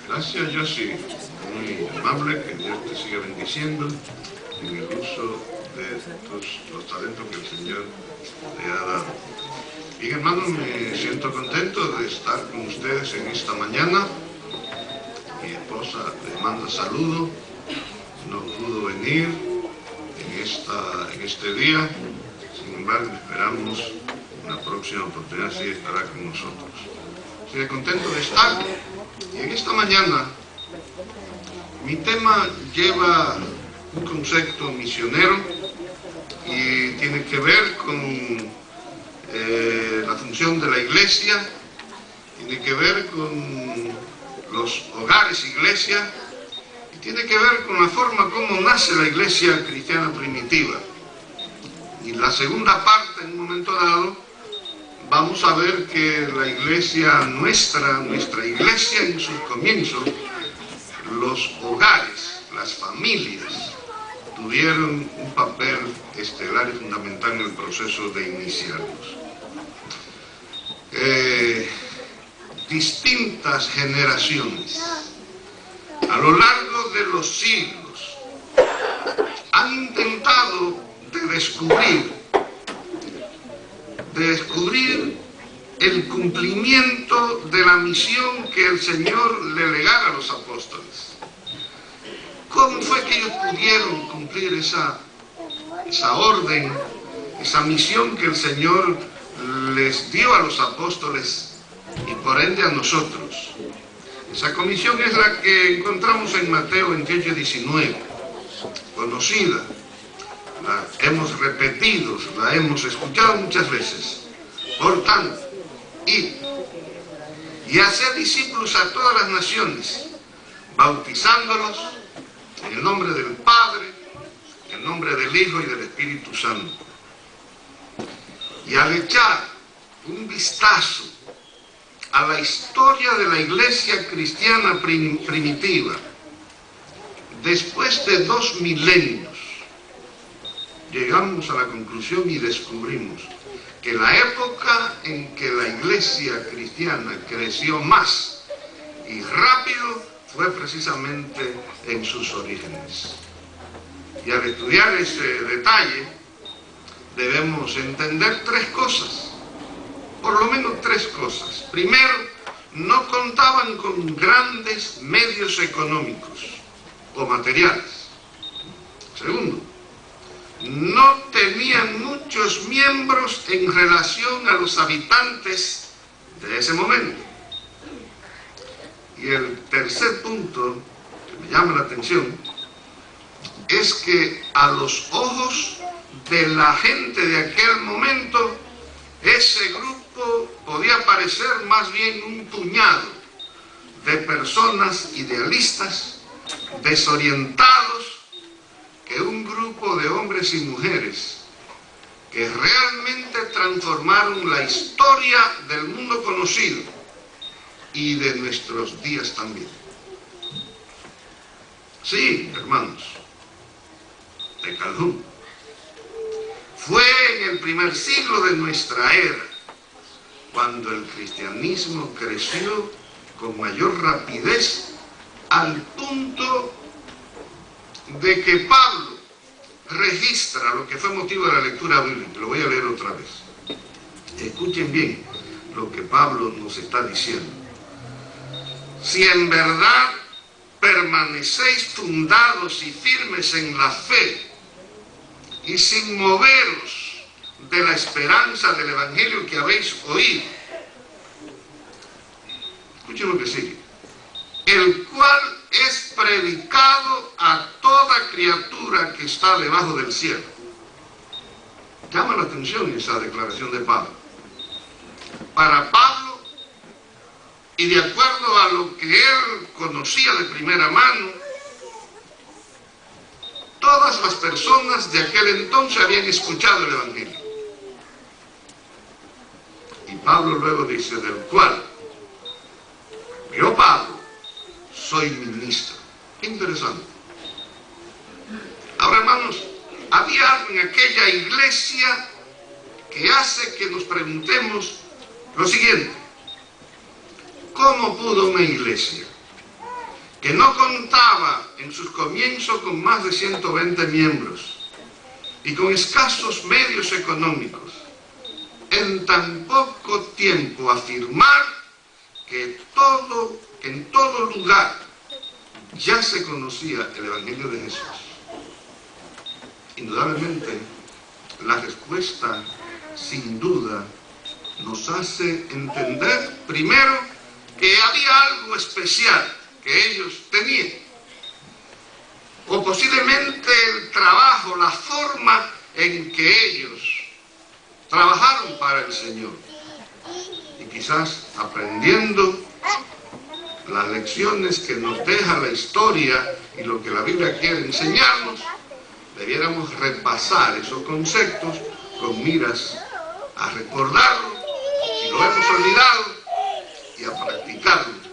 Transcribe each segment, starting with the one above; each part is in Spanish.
Gracias, Yossi. Muy amable, que Dios te siga bendiciendo en el uso de los talentos que el Señor te ha dado. Bien, hermanos, me siento contento de estar con ustedes en esta mañana. Mi esposa les manda saludos, no pudo venir en este día, sin embargo esperamos una próxima oportunidad, sí estará con nosotros. Estoy contento de estar, y en esta mañana mi tema lleva un concepto misionero y tiene que ver con la función de la iglesia, tiene que ver con los hogares iglesia, y tiene que ver con la forma como nace la iglesia cristiana primitiva. Y la segunda parte, en un momento dado, vamos a ver que la iglesia nuestra iglesia en sus comienzos, los hogares, las familias, tuvieron un papel estelar y fundamental en el proceso de iniciarlos. Distintas generaciones a lo largo de los siglos han intentado descubrir el cumplimiento de la misión que el Señor le legara a los apóstoles. ¿Cómo fue que ellos pudieron cumplir esa orden, esa misión que el Señor les dio a los apóstoles y por ende a nosotros? Esa comisión es la que encontramos en Mateo 28, 19, conocida, la hemos repetido, la hemos escuchado muchas veces. Por tanto, id y haced discípulos a todas las naciones, bautizándolos en el nombre del Padre, en el nombre del Hijo y del Espíritu Santo. Y al echar un vistazo a la historia de la iglesia cristiana primitiva, después de 2 milenios, llegamos a la conclusión y descubrimos que la época en que la iglesia cristiana creció más y rápido fue precisamente en sus orígenes. Y al estudiar ese detalle, debemos entender 3 cosas, por lo menos 3 cosas. Primero, no contaban con grandes medios económicos o materiales. Segundo, no tenían muchos miembros en relación a los habitantes de ese momento. Y el tercer punto que me llama la atención es que a los ojos de la gente de aquel momento, ese grupo podía parecer más bien un puñado de personas idealistas, desorientados, que un grupo de hombres y mujeres que realmente transformaron la historia del mundo conocido y de nuestros días también. Sí, hermanos, de Calhoun. Fue en el primer siglo de nuestra era cuando el cristianismo creció con mayor rapidez, al punto de que Pablo registra lo que fue motivo de la lectura bíblica. Lo voy a leer otra vez. Escuchen bien lo que Pablo nos está diciendo. Si en verdad permanecéis fundados y firmes en la fe y sin moveros de la esperanza del evangelio que habéis oído, escuchen lo que sigue, el cual es predicado a toda criatura que está debajo del cielo. Llama la atención esa declaración de Pablo. Para Pablo, y de acuerdo a lo que él conocía de primera mano, todas las personas de aquel entonces habían escuchado el evangelio. Y Pablo luego dice, del cual yo, Pablo, soy ministro. Qué interesante. Ahora, hermanos, había algo en aquella iglesia que hace que nos preguntemos lo siguiente: ¿cómo pudo una iglesia que no contaba en sus comienzos con más de 120 miembros y con escasos medios económicos, en tan poco tiempo afirmar que en todo lugar ya se conocía el Evangelio de Jesús. Indudablemente, la respuesta, sin duda, nos hace entender, primero, que había algo especial que ellos tenían. O posiblemente el trabajo, la forma en que ellos trabajaron para el Señor. Y quizás aprendiendo las lecciones que nos deja la historia y lo que la Biblia quiere enseñarnos, debiéramos repasar esos conceptos con miras a recordarlo, si lo hemos olvidado, y a practicarlo,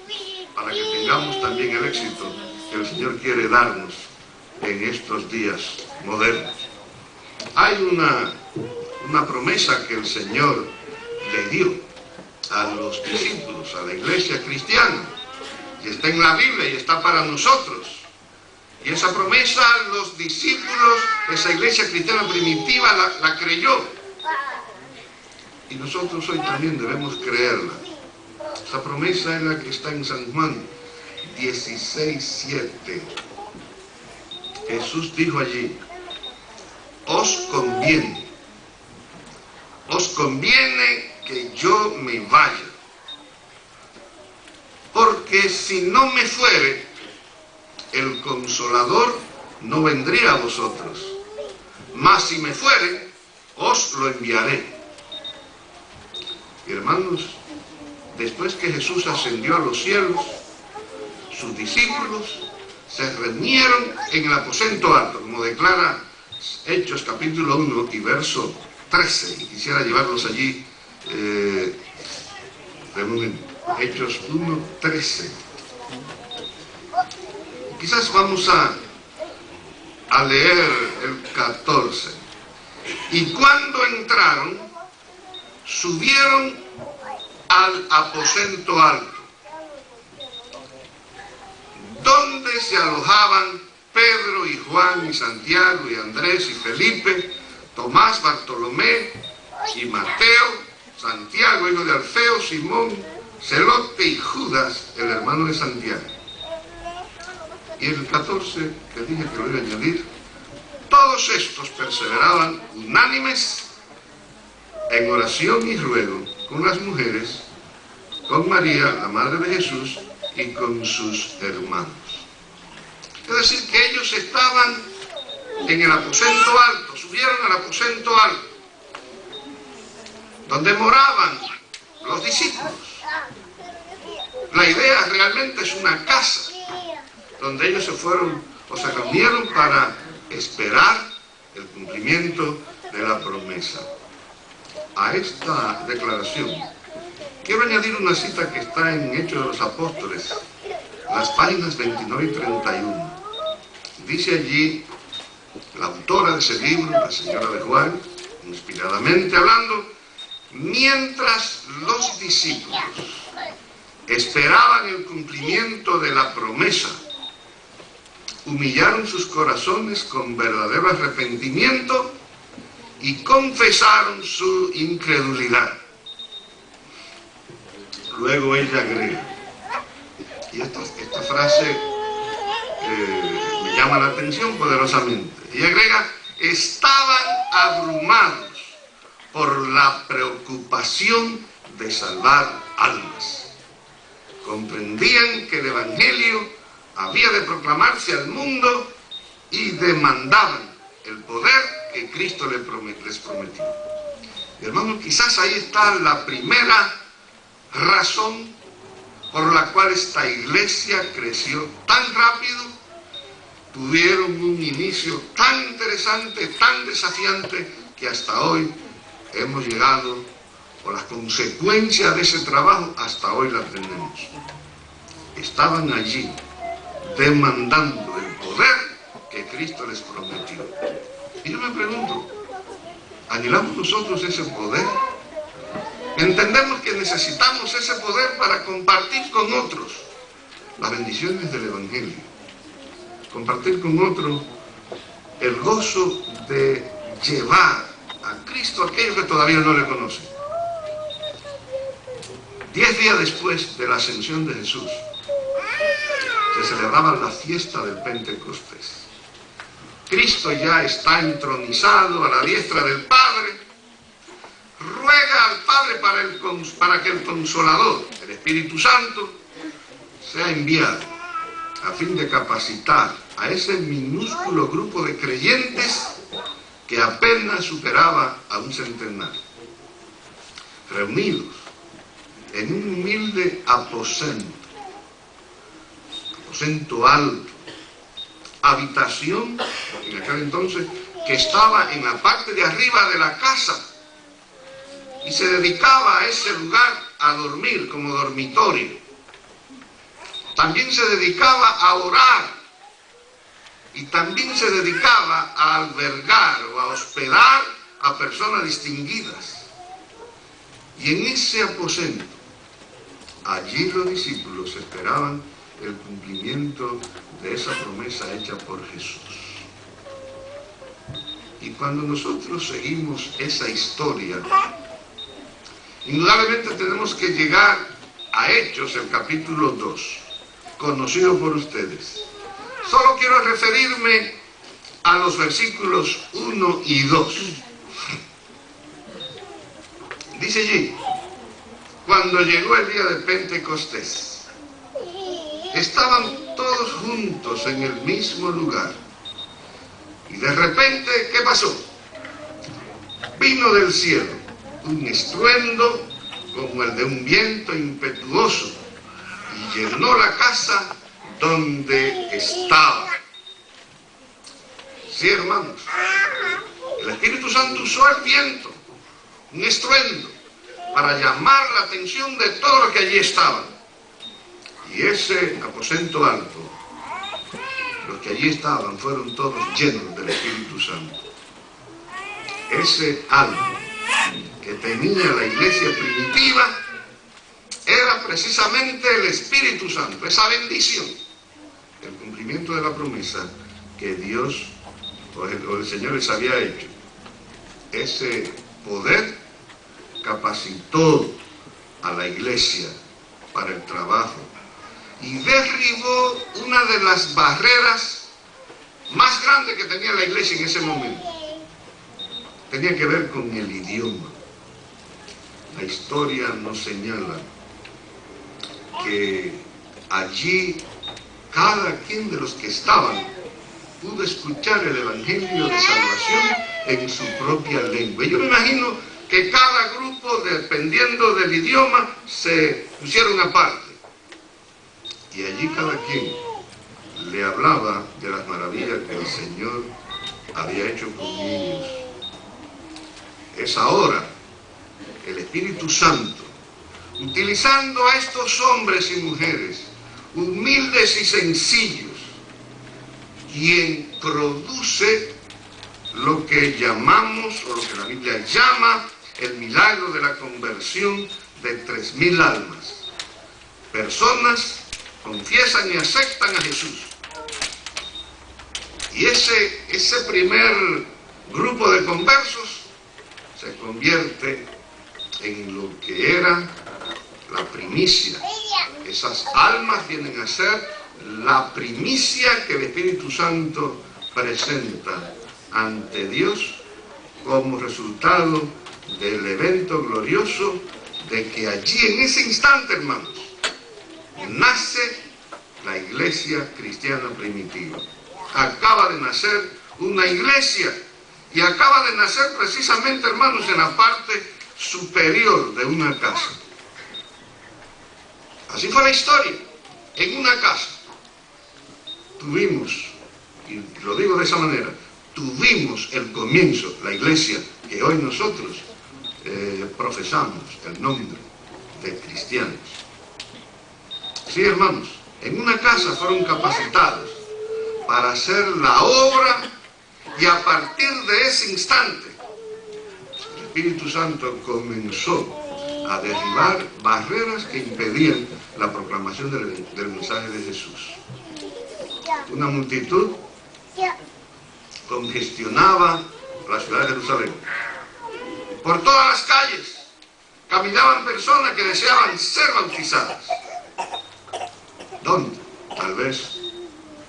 para que tengamos también el éxito que el Señor quiere darnos en estos días modernos. Hay una promesa que el Señor le dio a los discípulos, a la iglesia cristiana, y está en la Biblia y está para nosotros. Y esa promesa los discípulos, esa iglesia cristiana primitiva la creyó. Y nosotros hoy también debemos creerla. Esa promesa es la que está en San Juan 16:7. Jesús dijo allí: os conviene que yo me vaya, porque si no me fuere, el Consolador no vendría a vosotros, mas si me fuere, os lo enviaré. Y hermanos, después que Jesús ascendió a los cielos, sus discípulos se reunieron en el aposento alto, como declara Hechos capítulo 1 y verso 13, y quisiera llevarlos allí, Hechos 1, 13. Quizás vamos a leer el 14. Y cuando entraron, subieron al aposento alto, donde se alojaban Pedro y Juan y Santiago y Andrés y Felipe, Tomás, Bartolomé y Mateo, Santiago, hijo de Alfeo, Simón, Celote y Judas, el hermano de Santiago. Y el 14, que dije que lo iba a añadir, todos estos perseveraban unánimes en oración y ruego con las mujeres, con María, la madre de Jesús, y con sus hermanos. Es decir, que ellos estaban en el aposento alto, subieron al aposento alto, donde moraban los discípulos. La idea realmente es una casa, donde ellos se fueron o se reunieron para esperar el cumplimiento de la promesa. A esta declaración quiero añadir una cita que está en Hechos de los Apóstoles, las páginas 29 y 31. Dice allí la autora de ese libro, la señora de Juan, inspiradamente hablando: mientras los discípulos esperaban el cumplimiento de la promesa, humillaron sus corazones con verdadero arrepentimiento y confesaron su incredulidad. Luego ella agrega, y esta frase me llama la atención poderosamente. Ella agrega: estaban abrumados por la preocupación de salvar almas. Comprendían que el Evangelio había de proclamarse al mundo y demandaban el poder que Cristo les prometió. Y hermanos, quizás ahí está la primera razón por la cual esta iglesia creció tan rápido, tuvieron un inicio tan interesante, tan desafiante, que hasta hoy hemos llegado, o las consecuencias de ese trabajo hasta hoy las tenemos. Estaban allí demandando el poder que Cristo les prometió. Y yo me pregunto, ¿anhelamos nosotros ese poder? ¿Entendemos que necesitamos ese poder para compartir con otros las bendiciones del Evangelio, compartir con otros el gozo de llevar a Cristo a aquellos que todavía no le conocen. 10 días después de la ascensión de Jesús, se celebraba la fiesta del Pentecostés. Cristo ya está entronizado a la diestra del Padre. Ruega al Padre para que el Consolador, el Espíritu Santo, sea enviado a fin de capacitar a ese minúsculo grupo de creyentes que apenas superaba a un centenar, reunidos en un humilde aposento alto, habitación en aquel entonces que estaba en la parte de arriba de la casa, y se dedicaba a ese lugar a dormir como dormitorio. También se dedicaba a orar, y también se dedicaba a albergar o a hospedar a personas distinguidas. Y en ese aposento, allí los discípulos esperaban el cumplimiento de esa promesa hecha por Jesús. Y cuando nosotros seguimos esa historia, indudablemente tenemos que llegar a Hechos, el capítulo 2, conocido por ustedes. Solo quiero referirme a los versículos 1 y 2. Dice allí: cuando llegó el día de Pentecostés, estaban todos juntos en el mismo lugar. Y de repente, ¿qué pasó? Vino del cielo un estruendo como el de un viento impetuoso y llenó la casa donde estaba. Sí, hermanos, el Espíritu Santo usó el viento, un estruendo, para llamar la atención de todos los que allí estaban. Y ese aposento alto, los que allí estaban fueron todos llenos del Espíritu Santo. Ese algo que tenía la iglesia primitiva era precisamente el Espíritu Santo, esa bendición, el cumplimiento de la promesa que Dios o el Señor les había hecho. Ese poder capacitó a la iglesia para el trabajo y derribó una de las barreras más grandes que tenía la iglesia en ese momento. Tenía que ver con el idioma. La historia nos señala que allí cada quien de los que estaban pudo escuchar el Evangelio de salvación en su propia lengua. Yo me imagino que cada grupo, dependiendo del idioma, se pusieron aparte. Y allí cada quien le hablaba de las maravillas que el Señor había hecho con ellos. Es ahora el Espíritu Santo, utilizando a estos hombres y mujeres, humildes y sencillos, quien produce lo que llamamos, o lo que la Biblia llama, el milagro de la conversión de 3,000 almas. Personas confiesan y aceptan a Jesús. Y ese primer grupo de conversos se convierte en lo que era la primicia. Esas almas vienen a ser la primicia que el Espíritu Santo presenta ante Dios como resultado del evento glorioso de que allí, en ese instante, hermanos, nace la iglesia cristiana primitiva. Acaba de nacer una iglesia, y acaba de nacer precisamente, hermanos, en la parte superior de una casa. Así fue la historia. En una casa tuvimos, y lo digo de esa manera, tuvimos el comienzo, la iglesia que hoy nosotros profesamos el nombre de cristianos. Sí, hermanos, en una casa fueron capacitados para hacer la obra, y a partir de ese instante el Espíritu Santo comenzó a derribar barreras que impedían la proclamación del mensaje de Jesús. Una multitud congestionaba la ciudad de Jerusalén. Por todas las calles caminaban personas que deseaban ser bautizadas. ¿Dónde? Tal vez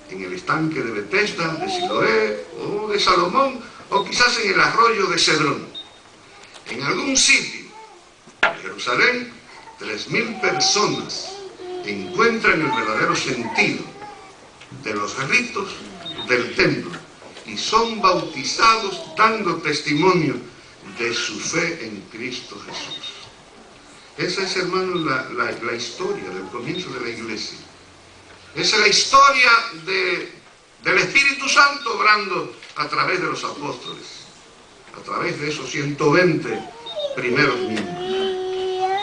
en el estanque de Betesda, de Siloé o de Salomón, o quizás en el arroyo de Cedrón. En algún sitio de Jerusalén, 3.000 personas encuentran el verdadero sentido de los ritos del templo y son bautizados dando testimonio de su fe en Cristo Jesús. Esa es, hermanos, la historia del comienzo de la iglesia. Esa es la historia del Espíritu Santo obrando a través de los apóstoles, a través de esos 120 primeros miembros.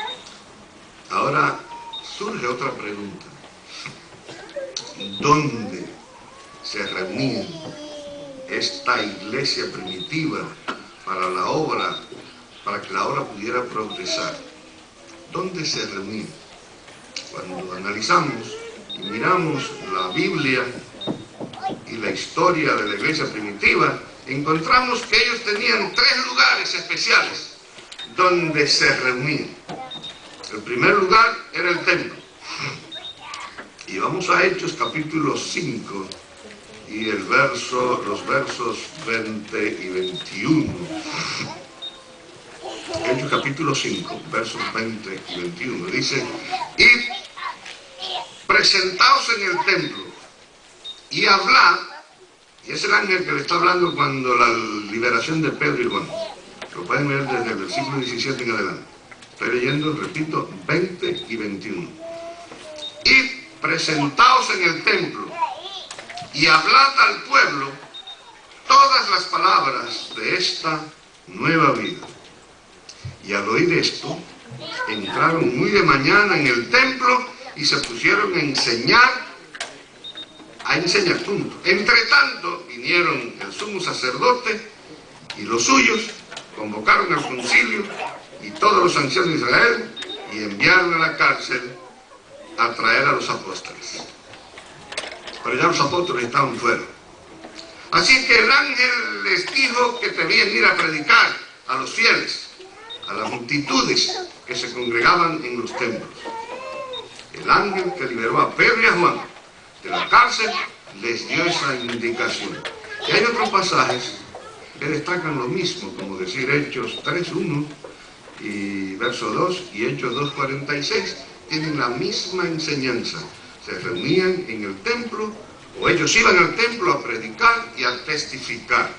Ahora surge otra pregunta. ¿Dónde se reunía esta iglesia primitiva para que la obra pudiera progresar? ¿Dónde se reunía? Cuando analizamos y miramos la Biblia y la historia de la iglesia primitiva, encontramos que ellos tenían 3 lugares especiales donde se reunían. El primer lugar era el templo. Y vamos a Hechos capítulo 5 y los versos 20 y 21. Hechos capítulo 5, versos 20 y 21. Dice: id, presentaos en el templo y hablad. Y es el ángel que le está hablando cuando la liberación de Pedro y Juan. Lo pueden ver desde el versículo 17 en adelante. Estoy leyendo, repito, 20 y 21. Id, presentaos en el templo y hablad al pueblo todas las palabras de esta nueva vida. Y al oír esto, entraron muy de mañana en el templo y se pusieron a enseñar punto. Entre tanto, vinieron el sumo sacerdote y los suyos, convocaron al concilio y todos los ancianos de Israel y enviaron a la cárcel a traer a los apóstoles. Pero ya los apóstoles estaban fuera. Así que el ángel les dijo que debían ir a predicar a los fieles, a las multitudes que se congregaban en los templos. El ángel que liberó a Pedro y a Juan de la cárcel les dio esa indicación. Y hay otros pasajes que destacan lo mismo, como decir Hechos 3:1 y verso 2 y Hechos 2:46, tienen la misma enseñanza. Se reunían en el templo, o ellos iban al templo a predicar y a testificar,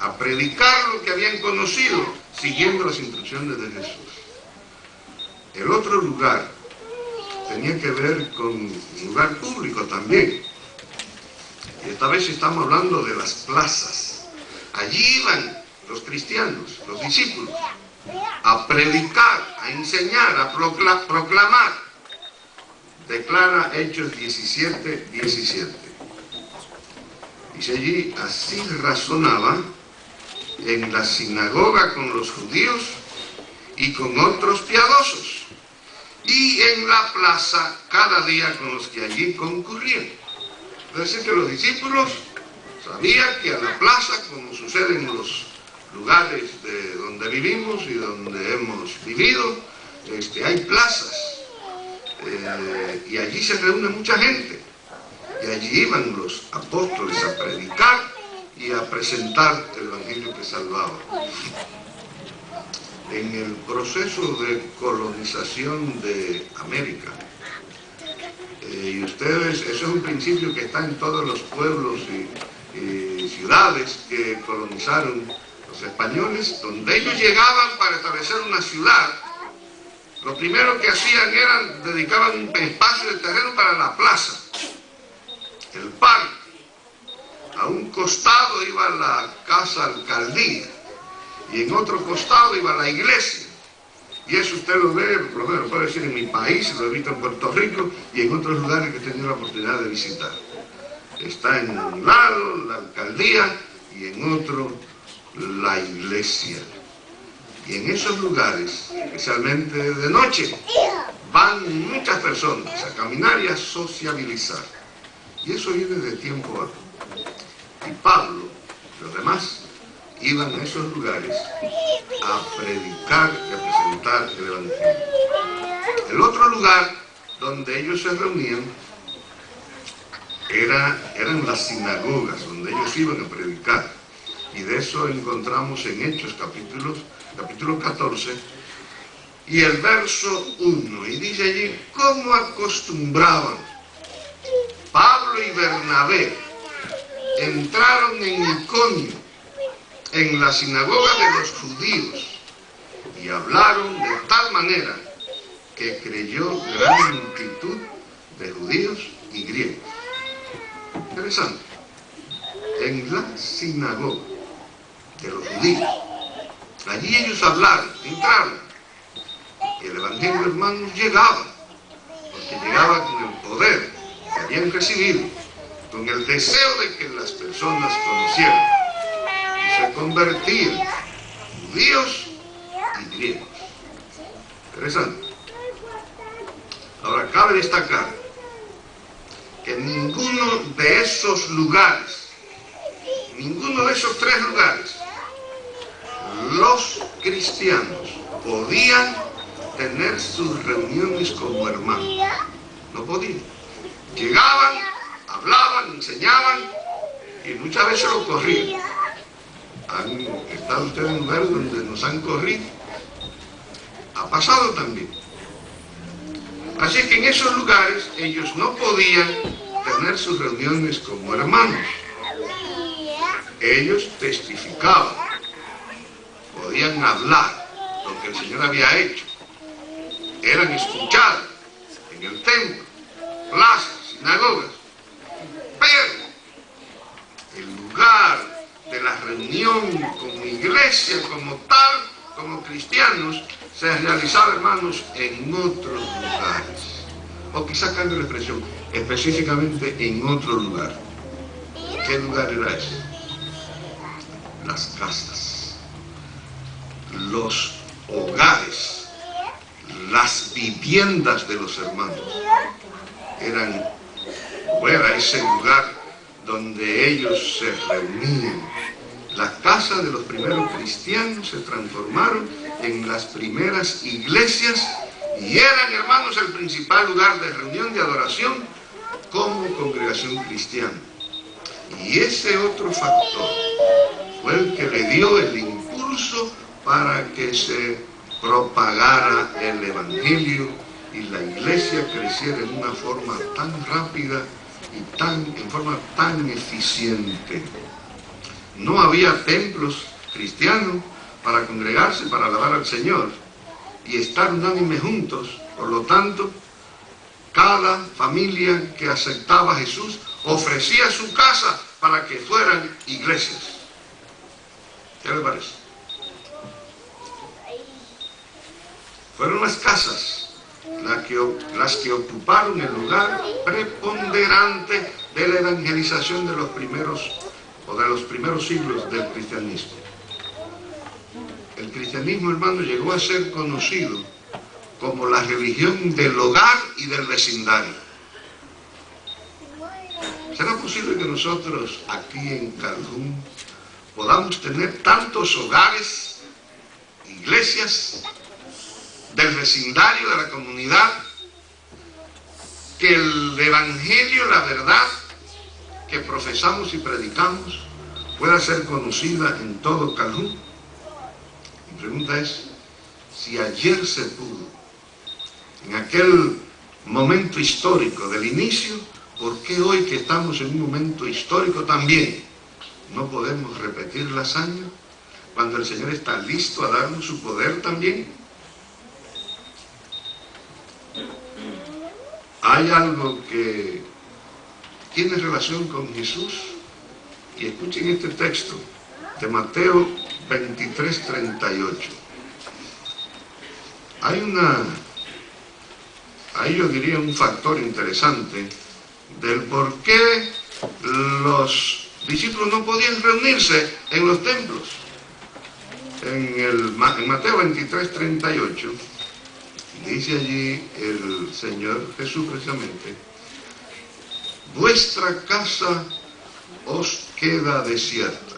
a predicar lo que habían conocido, siguiendo las instrucciones de Jesús. El otro lugar tenía que ver con un lugar público también. Y esta vez estamos hablando de las plazas. Allí iban los cristianos, los discípulos, a predicar, a enseñar, a proclamar. Declara Hechos 17:17. Dice allí: así razonaba en la sinagoga con los judíos y con otros piadosos, y en la plaza cada día con los que allí concurrían. Es decir, que los discípulos sabían que a la plaza, como sucede en los lugares de donde vivimos y donde hemos vivido, hay plazas, y allí se reúne mucha gente, y allí iban los apóstoles a predicar y a presentar el evangelio que salvaba. En el proceso de colonización de América, y ustedes, eso es un principio que está en todos los pueblos y ciudades que colonizaron los españoles, donde ellos llegaban para establecer una ciudad, lo primero que hacían era dedicaban un espacio de terreno para la plaza, el parque. A un costado iba la casa alcaldía y en otro costado iba la iglesia. Y eso usted lo ve, por lo menos puede decir en mi país, lo he visto en Puerto Rico y en otros lugares que he tenido la oportunidad de visitar. Está en un lado la alcaldía y en otro la iglesia. Y en esos lugares, especialmente de noche, van muchas personas a caminar y a sociabilizar. Y eso viene de tiempo atrás. Y Pablo y los demás iban a esos lugares a predicar y a presentar el Evangelio. El otro lugar donde ellos se reunían eran las sinagogas, donde ellos iban a predicar. Y de eso encontramos en Hechos capítulo 14 y el verso 1. Y dice allí, ¿cómo acostumbraban Pablo y Bernabé? Entraron en Iconio, en la sinagoga de los judíos, y hablaron de tal manera que creyó gran multitud de judíos y griegos. Interesante. En la sinagoga de los judíos, allí ellos hablaron, entraron. Y el Evangelio, hermanos, llegaba, porque llegaba con el poder que habían recibido, con el deseo de que las personas conocieran y se convertían, judíos y griegos. Interesante. Ahora, cabe destacar que ninguno de esos lugares, ninguno de esos tres lugares, los cristianos podían tener sus reuniones como hermanos. No podían. Llegaban, hablaban, enseñaban y muchas veces lo corrían. ¿Han estado ustedes en lugares donde nos han corrido? Ha pasado también. Así que en esos lugares ellos no podían tener sus reuniones como hermanos. Ellos testificaban, podían hablar lo que el Señor había hecho, eran escuchados en el templo, plazas, sinagogas, pero el lugar de la reunión como iglesia, como tal, como cristianos, se realizaba, hermanos, en otros lugares. O quizá cambio la expresión, específicamente en otro lugar. ¿Qué lugar era ese? Las casas, los hogares, las viviendas de los hermanos. Era ese lugar donde ellos se reunían. Las casas de los primeros cristianos se transformaron en las primeras iglesias y eran, hermanos, el principal lugar de reunión, de adoración como congregación cristiana. Y ese otro factor fue el que le dio el impulso para que se propagara el Evangelio y la iglesia creciera en una forma tan rápida y en forma tan eficiente. No había templos cristianos para congregarse, para alabar al Señor y estar unánime juntos. Por lo tanto, cada familia que aceptaba a Jesús ofrecía su casa para que fueran iglesias. ¿Qué le parece? Fueron las casas las que ocuparon el lugar preponderante de la evangelización de los primeros siglos del cristianismo. El cristianismo, hermano, llegó a ser conocido como la religión del hogar y del vecindario. ¿Será posible que nosotros aquí en Calhoun podamos tener tantos hogares, iglesias, del vecindario, de la comunidad, que el Evangelio, la verdad que profesamos y predicamos, pueda ser conocida en todo Calhoun? Mi pregunta es, si ayer se pudo, en aquel momento histórico del inicio, ¿por qué hoy que estamos en un momento histórico también no podemos repetir la hazaña cuando el Señor está listo a darnos su poder también? Hay algo que tiene relación con Jesús, y escuchen este texto de Mateo 23:38. Ahí yo diría un factor interesante del por qué los discípulos no podían reunirse en los templos. En Mateo 23:38 Dice allí el Señor Jesús precisamente: vuestra casa os queda desierta.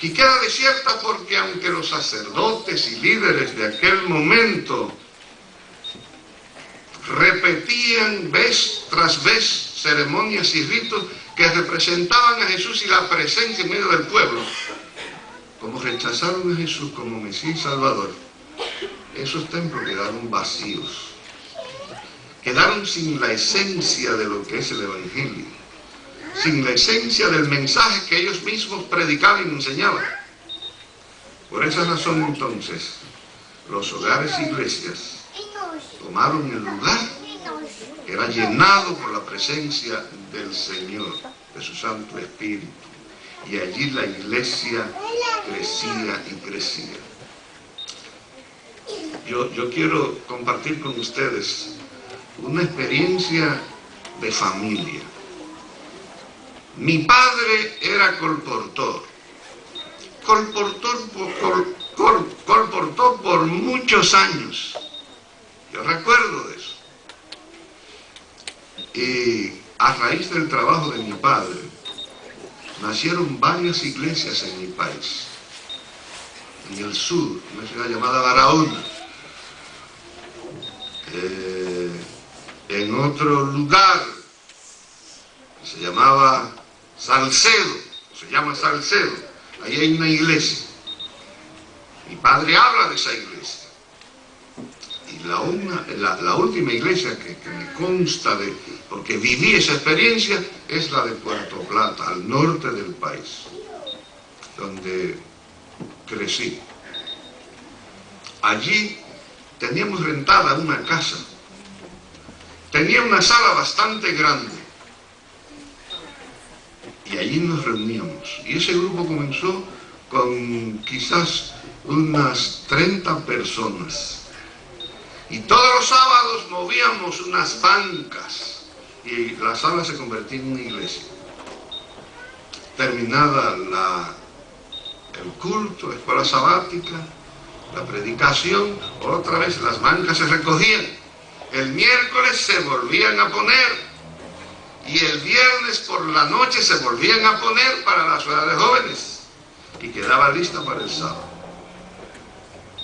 Y queda desierta porque aunque los sacerdotes y líderes de aquel momento repetían vez tras vez ceremonias y ritos que representaban a Jesús y la presencia en medio del pueblo, como rechazaron a Jesús como Mesías y Salvador, esos templos quedaron vacíos, quedaron sin la esencia de lo que es el Evangelio, sin la esencia del mensaje que ellos mismos predicaban y enseñaban. Por esa razón entonces los hogares e iglesias tomaron el lugar que era llenado por la presencia del Señor, de su Santo Espíritu, y allí la iglesia crecía y crecía. Yo quiero compartir con ustedes una experiencia de familia. Mi padre era colportor por muchos años. Yo recuerdo de eso. Y a raíz del trabajo de mi padre, nacieron varias iglesias en mi país. En el sur, una ciudad llamada Barahona. En otro lugar, que se llamaba Salcedo, se llama Salcedo, ahí hay una iglesia. Mi padre habla de esa iglesia. Y la última iglesia que me consta de, porque viví esa experiencia, es la de Puerto Plata, al norte del país, donde crecí. Allí teníamos rentada una casa. Tenía una sala bastante grande. Y allí nos reuníamos. Y ese grupo comenzó con quizás unas 30 personas. Y todos los sábados movíamos unas bancas. Y la sala se convertía en una iglesia. Terminada el culto, la escuela sabática, la predicación, otra vez las bancas se recogían. El miércoles se volvían a poner. Y el viernes por la noche se volvían a poner para las horas de jóvenes. Y quedaba lista para el sábado.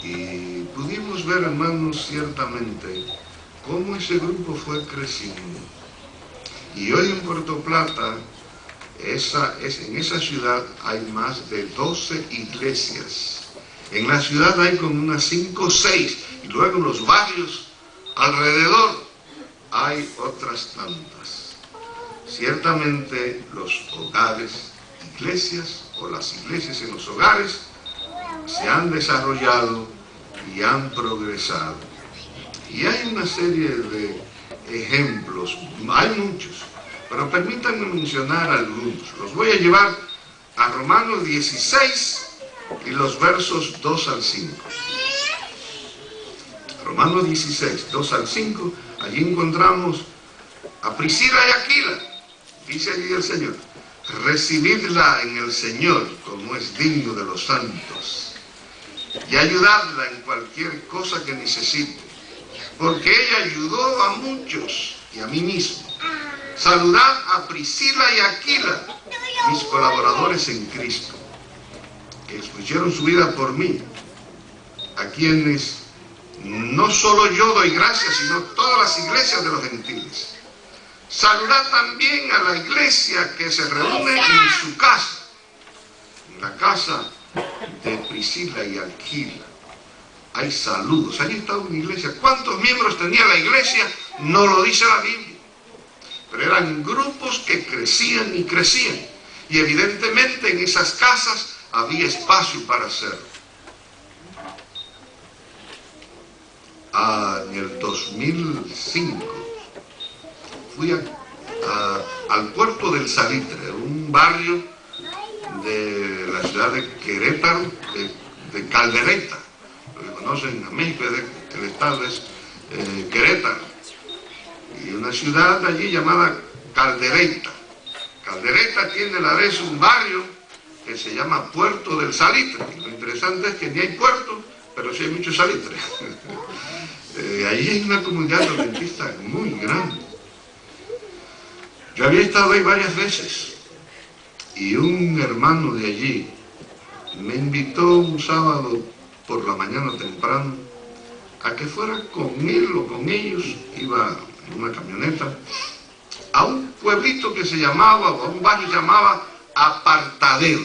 Y pudimos ver, hermanos, ciertamente, cómo ese grupo fue creciendo. Y hoy en Puerto Plata, en esa ciudad hay más de 12 iglesias. En la ciudad hay como unas 5 o 6. Y luego en los barrios alrededor hay otras tantas. Ciertamente los hogares, iglesias, o las iglesias en los hogares, se han desarrollado y han progresado. Y hay una serie de ejemplos, hay muchos, pero permítanme mencionar algunos. Los voy a llevar a Romanos 16 y los versos 2 al 5. Romanos 16, 2 al 5, allí encontramos a Priscila y Aquila. Dice allí el Señor: recibidla en el Señor como es digno de los santos, y ayudadla en cualquier cosa que necesite, porque ella ayudó a muchos y a mí mismo. Saludad a Priscila y Aquila, mis colaboradores en Cristo, que expusieron su vida por mí, a quienes no solo yo doy gracias, sino todas las iglesias de los gentiles. Saludad también a la iglesia que se reúne en su casa, en la casa de Priscila y Aquila. Hay saludos. Allí está una iglesia. ¿Cuántos miembros tenía la iglesia? No lo dice la Biblia. Pero eran grupos que crecían y crecían. Y evidentemente en esas casas había espacio para hacerlo. En el 2005 fui al puerto del Salitre, un barrio de la ciudad de Querétaro, de Caldereta. Lo que conocen a México, el estado es Querétaro. Y una ciudad allí llamada Caldereta. Caldereta tiene a la vez un barrio que se llama Puerto del Salitre. Y lo interesante es que ni hay puerto, pero sí hay mucho salitre. Allí hay una comunidad adventista muy grande. Yo había estado ahí varias veces y un hermano de allí me invitó un sábado por la mañana temprano a que fuera con él o con ellos, iba en una camioneta, a un pueblito que se llamaba, o a un barrio que se llamaba Apartadero.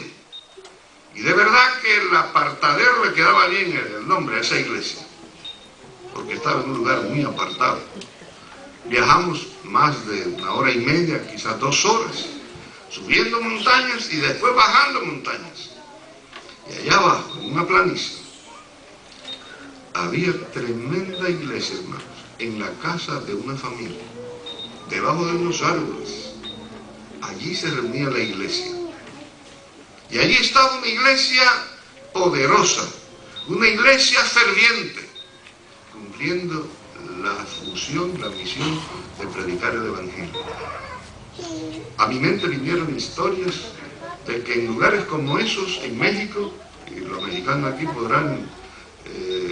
Y de verdad que el Apartadero le quedaba bien el nombre a esa iglesia, porque estaba en un lugar muy apartado. Viajamos más de 1 hora y media, quizás 2 horas, subiendo montañas y después bajando montañas. Y allá abajo, en una planicie, había tremenda iglesia, hermanos, en la casa de una familia, debajo de unos árboles. Allí se reunía la iglesia. Y allí estaba una iglesia poderosa, una iglesia ferviente, cumpliendo la función, la misión de predicar el Evangelio. A mi mente vinieron historias de que en lugares como esos, en México, y los mexicanos aquí podrán,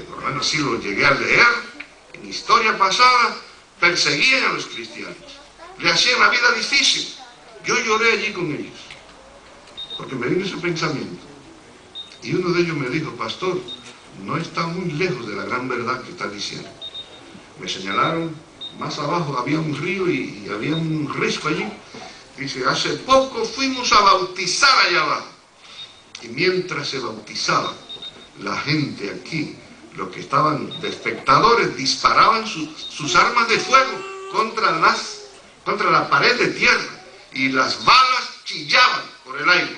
por lo menos sí lo llegué a leer, en historia pasada, perseguían a los cristianos, le hacían la vida difícil. Yo lloré allí con ellos, porque me vino ese pensamiento. Y uno de ellos me dijo: pastor, no está muy lejos de la gran verdad que está diciendo. Me señalaron, más abajo había un río y había un risco allí. Dice: hace poco fuimos a bautizar allá abajo. Y mientras se bautizaba, la gente aquí, los que estaban de espectadores, disparaban sus armas de fuego contra la pared de tierra, y las balas chillaban por el aire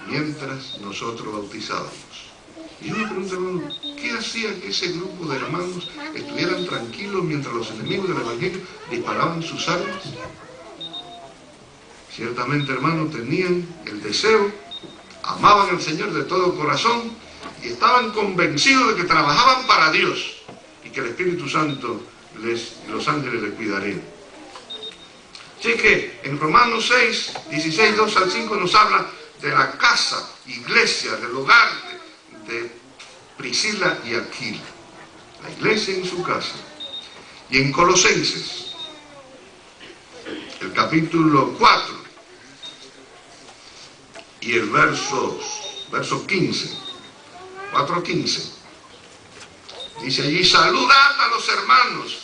mientras nosotros bautizábamos. Y yo me pregunto, hermano, ¿qué hacía que ese grupo de hermanos estuvieran tranquilos mientras los enemigos del Evangelio disparaban sus armas? Ciertamente, hermano, tenían el deseo, amaban al Señor de todo corazón y estaban convencidos de que trabajaban para Dios y que el Espíritu Santo los ángeles les cuidarían. Así que en Romanos 6, 16, 2 al 5 nos habla de la casa, iglesia, del hogar de Priscila y Aquila, la iglesia en su casa. Y en Colosenses, el capítulo 4 y el verso 15, 4:15, dice allí: saludad a los hermanos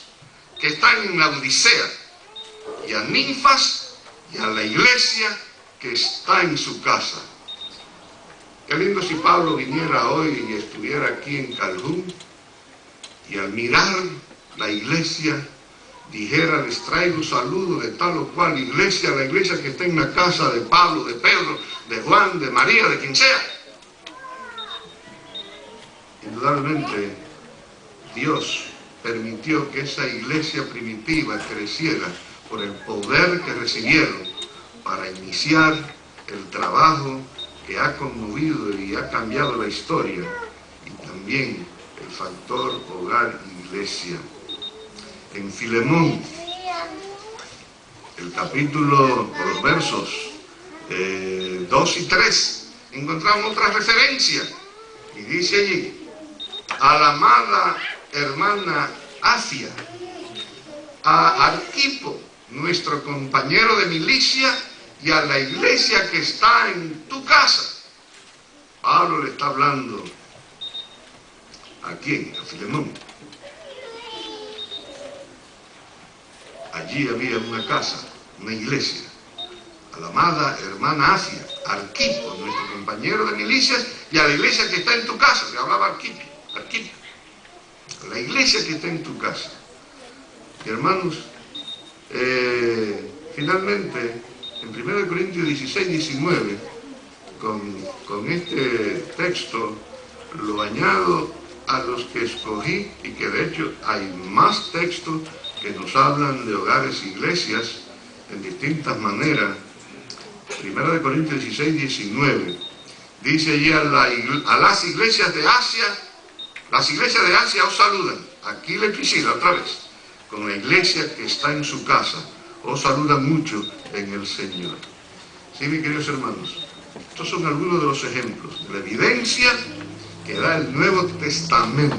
que están en la Odisea, y a Ninfas y a la iglesia que está en su casa. Qué lindo si Pablo viniera hoy y estuviera aquí en Calhoun y al mirar la iglesia dijera: les traigo saludos de tal o cual iglesia, la iglesia que está en la casa de Pablo, de Pedro, de Juan, de María, de quien sea. Indudablemente Dios permitió que esa iglesia primitiva creciera por el poder que recibieron para iniciar el trabajo que ha conmovido y ha cambiado la historia, y también el factor hogar-iglesia. En Filemón, el capítulo, por los versos 2 y 3, encontramos otra referencia, y dice allí: a la amada hermana Afia, a Arquipo, nuestro compañero de milicia, y a la iglesia que está en tu casa. Pablo le está hablando ¿a quién? A Filemón. Allí había una casa, una iglesia, a la amada hermana Afia, a Arquipo, nuestro compañero de milicias, y a la iglesia que está en tu casa. Le hablaba Arquipo, la iglesia que está en tu casa. Y hermanos, finalmente, en 1 Corintios 16, 19, con este texto lo añado a los que escogí, y que de hecho hay más textos que nos hablan de hogares e iglesias en distintas maneras. 1 Corintios 16, 19 dice allí: a las iglesias de Asia, las iglesias de Asia os saludan. Aquí le Priscila otra vez, con la iglesia que está en su casa, os saludan mucho en el Señor. Sí, mis queridos hermanos, estos son algunos de los ejemplos, de la evidencia que da el Nuevo Testamento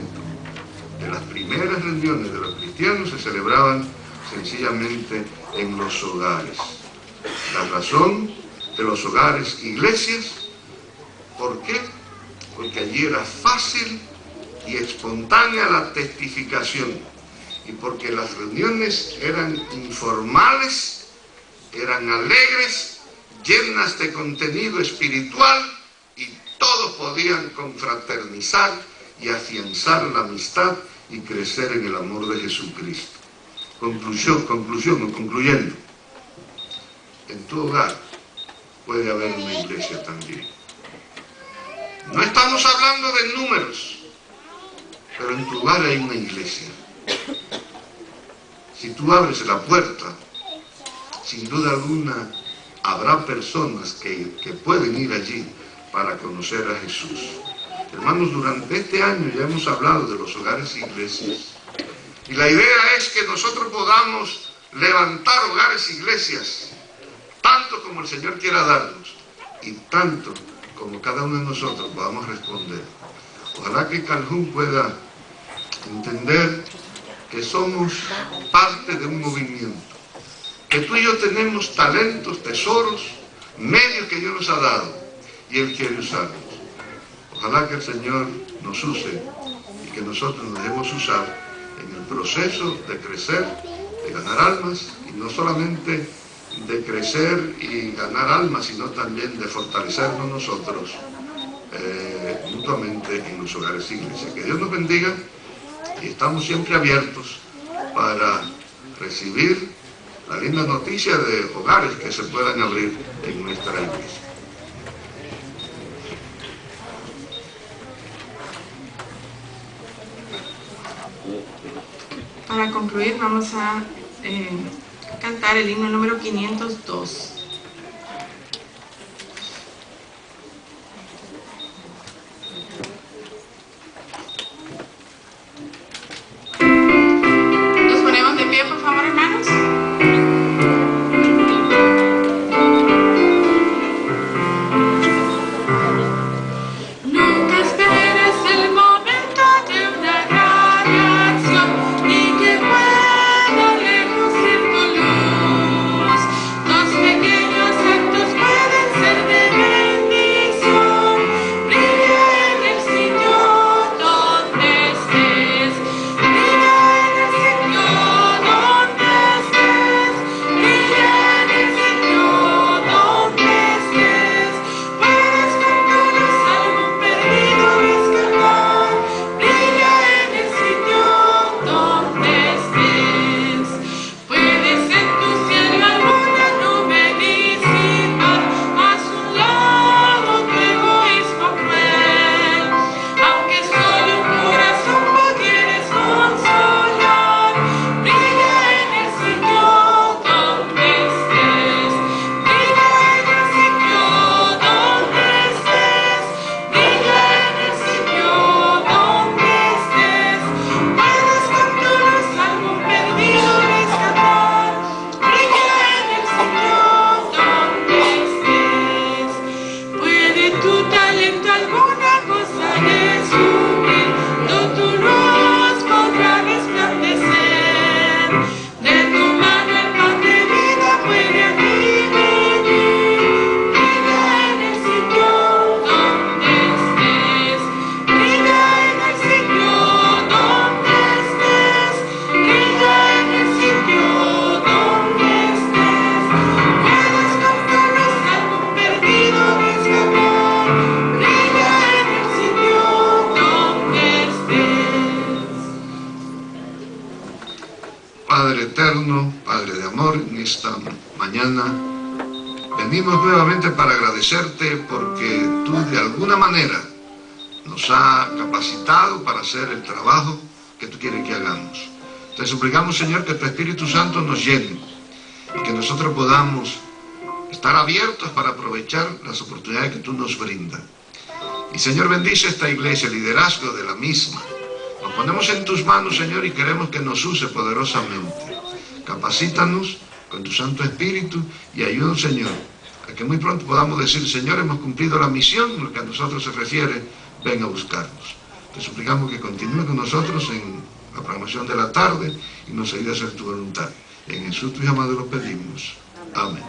de las primeras reuniones de los cristianos se celebraban sencillamente en los hogares. La razón de los hogares iglesias, ¿por qué? Porque allí era fácil y espontánea la testificación, y porque las reuniones eran informales, eran alegres, llenas de contenido espiritual, y todos podían confraternizar y afianzar la amistad y crecer en el amor de Jesucristo. Concluyendo, en tu hogar puede haber una iglesia también. No estamos hablando de números, pero en tu hogar hay una iglesia. Si tú abres la puerta, sin duda alguna habrá personas que pueden ir allí para conocer a Jesús. Hermanos, durante este año ya hemos hablado de los hogares e iglesias. Y la idea es que nosotros podamos levantar hogares e iglesias, tanto como el Señor quiera darnos, y tanto como cada uno de nosotros podamos responder. Ojalá que Calhoun pueda entender que somos parte de un movimiento, que tú y yo tenemos talentos, tesoros, medios que Dios nos ha dado, y Él quiere usarlos. Ojalá que el Señor nos use y que nosotros nos dejemos usar en el proceso de crecer, de ganar almas, y no solamente de crecer y ganar almas, sino también de fortalecernos nosotros mutuamente en los hogares e iglesias. Que Dios nos bendiga, y estamos siempre abiertos para recibir la linda noticia de hogares que se puedan abrir en nuestra iglesia. Para concluir, vamos a cantar el himno número 502. Nos ponemos de pie, por favor, hermanos. Nunca esperes el momento de una radiación y que pueda relucir tu luz. Los pequeños actos pueden ser de bendición. Brilla en el sitio donde estés. Brilla en el sitio donde estés. Brilla en el sitio donde estés. Puedes con tu luz algún perdido rescatar. Brilla en el sitio donde estés. Puedes en tu cielo alguna nube disipar. Haz un lado tu egoísmo cruel. Aunque solo un corazón pudieres consolar. Brilla en el sitio donde estés. Brilla en el sitio donde estés. Brilla en el sitio donde estés. Puedes con tu luz algún perdido rescatar. Brilla en el sitio donde estés. Puede tu talento alguna cosa descubrir. Tu luz podrá resplandecer. De tu mano el pan de vida puede aquí venir. Brilla en el sitio donde estés. Brilla en el sitio donde estés. Brilla en el sitio donde estés. Puedes con tu luz algún perdido rescatar. Brilla en el sitio donde estés. Padre eterno, Padre de amor, en esta mañana venimos nuevamente para agradecerte porque tú de alguna manera nos has capacitado para hacer el trabajo que tú quieres que hagamos. Te suplicamos, Señor, que tu Espíritu Santo nos llene y que nosotros podamos estar abiertos para aprovechar las oportunidades que tú nos brindas. Y Señor, bendice esta iglesia, el liderazgo de la misma. Nos ponemos en tus manos, Señor, y queremos que nos use poderosamente. Capacítanos con tu Santo Espíritu y ayúdanos, Señor, a que muy pronto podamos decir: Señor, hemos cumplido la misión, en lo que a nosotros se refiere, ven a buscarnos. Te suplicamos que continúe con nosotros en la programación de la tarde y nos ayude a hacer tu voluntad. En Jesús tu amado lo pedimos. Amén.